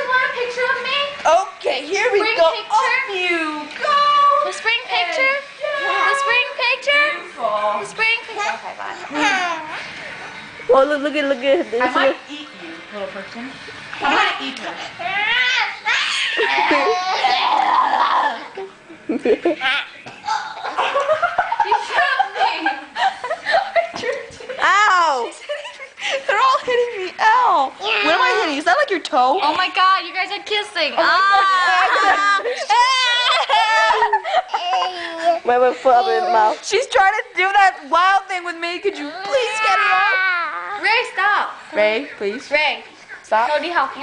guys want a picture of me? Okay, here we Spring go. picture? Up you go. The spring picture? The spring picture? Beautiful. The spring picture? Okay, bye. Oh, look at this. I might eat you, little person. I'm gonna eat her. You shoved me! Ow! They're all hitting me. Ow. What am I hitting? Is that like your toe? Oh my god, you guys are kissing. My foot up in his mouth. She's trying to do that wild thing with me. Could you please get her off? Ray, stop. Ray, please. Ray, Stop. Cody, help me.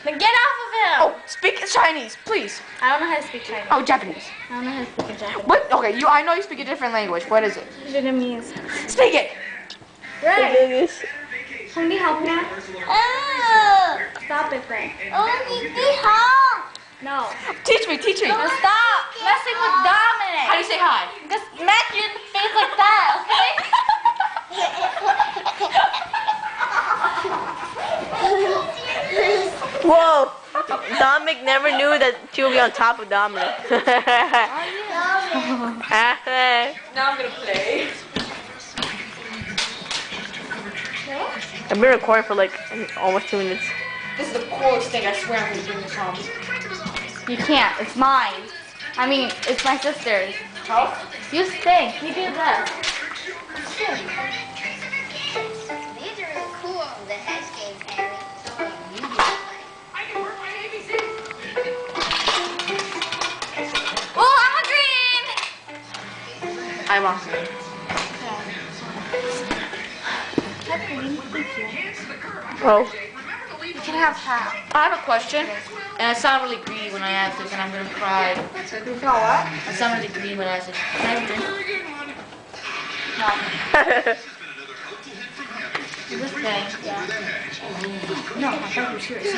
Then get off of him. Oh, speak Chinese, please. I don't know how to speak Chinese. Oh, Japanese. I don't know how to speak in Japanese. What? Okay, I know you speak a different language. What is it? Vietnamese. Speak it. Ray, Cody, help me. Stop it, Ray. No. Teach me, teach me. No, stop messing with Dominic. How do you say hi? Just smack you in the face like that, Whoa! Dominic never knew that she would be on top of Dominic. Now I'm gonna play. I've been recording for like almost 2 minutes. This is the coolest thing. I swear I'm gonna bring this home. You can't. It's mine. I mean, it's my sister's. Oh? You stink. You do this. These are really cool, the head game, Harry. So you do it. I can work my ABC. Oh, I'm a green. I'm awesome. Oh. You can have half. I have a question, and I sound really greedy when I ask this, and I'm gonna cry. You know what? I sound really greedy when I ask this. Can I have a drink? No. This thing. Yeah. No, I thought you were serious.